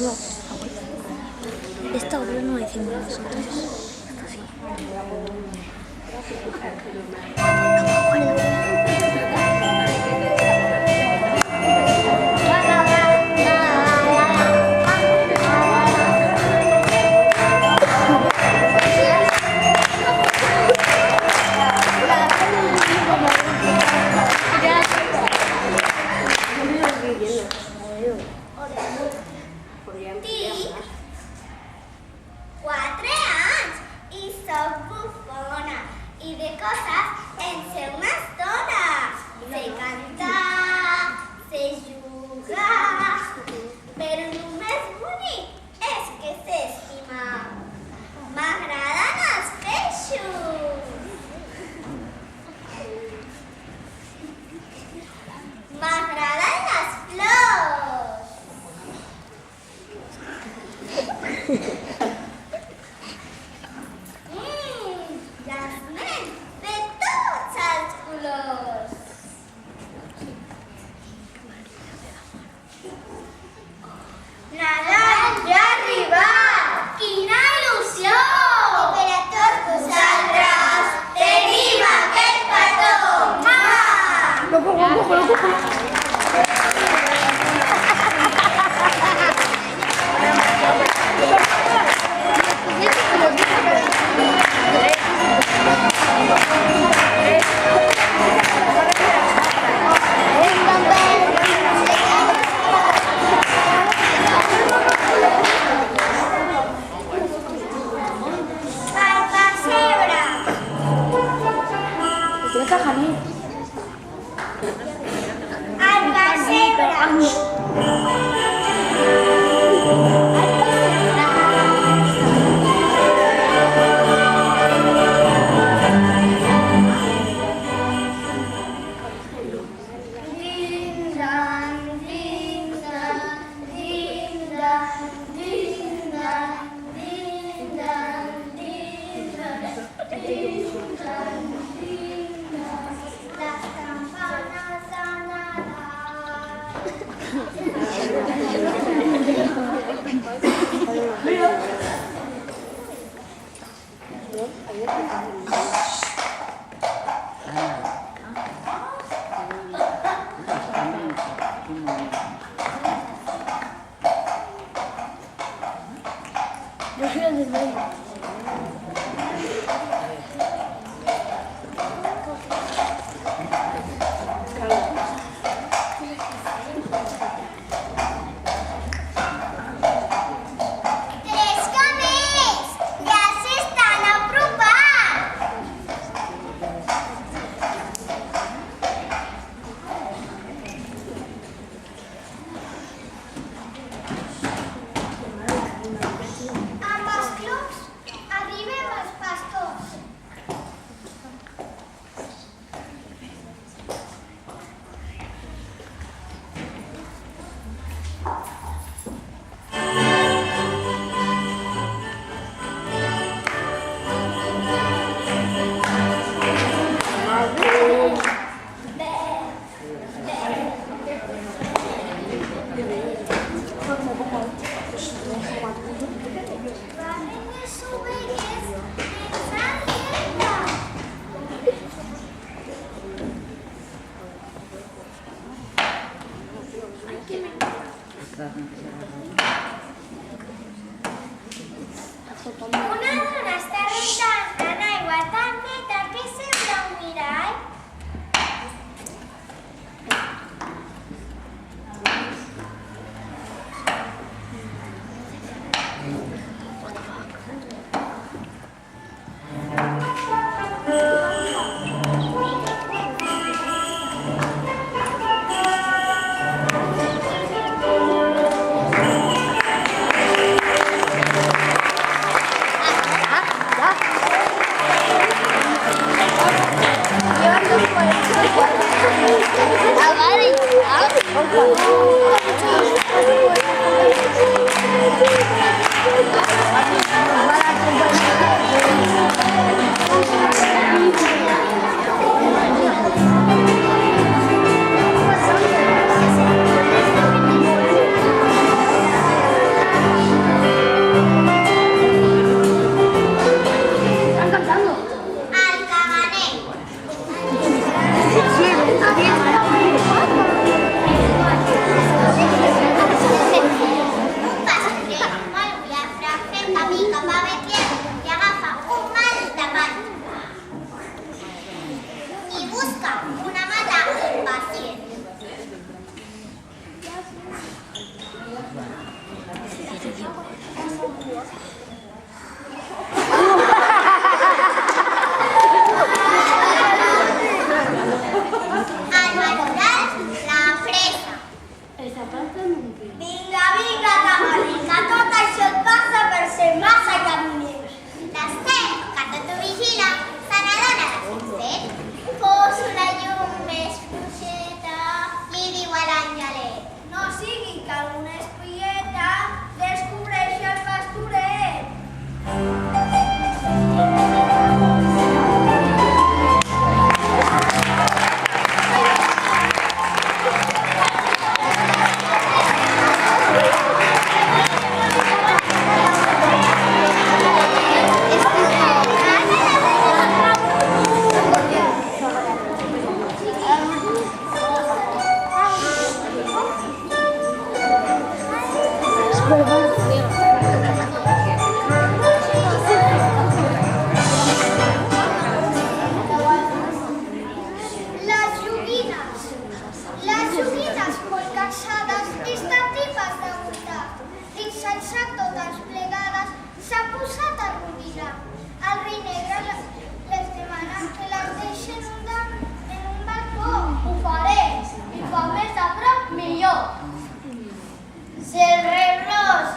No, esta obra no la hicimos nosotros. Esta sí. No me acuerdo. Tinc 4 anys i soc bufona i de coses en sé una estona. Sé cantar, sé jugar, però el més bonic és que sé estimar. M'agraden els peixos. M'agraden les flors. Les ments de tots els colors. Nadal ja ha arribat! Quina il·lusió! I per a tots vosaltres tenim aquest petó! Mama! Lo cojo. Per percebre! Tiene caja, ¿no? El percebre! Les campanes de Nadal. Yo soy el del medio. Tres camells! Ja s'estan apropant! Amb els clubs arriben els pastors. Al madurar, la fresa. Vinga, vinga, Tamarica, tot això et passa per ser massa caminer. L'Ester, que tot ho vigila, se n'adona de fet. Fos una llum més fluixeta, li diu a l'angelet. No sigui que alguna espieta descobreixi el pastoret. Les joguines molt cansades i estatifes de voltar. Dins totes plegades s'ha posat a rumirar. El rei negre les demana que les deixen en un balcó. Ho faré, i com més a prop millor. Si el rei Ros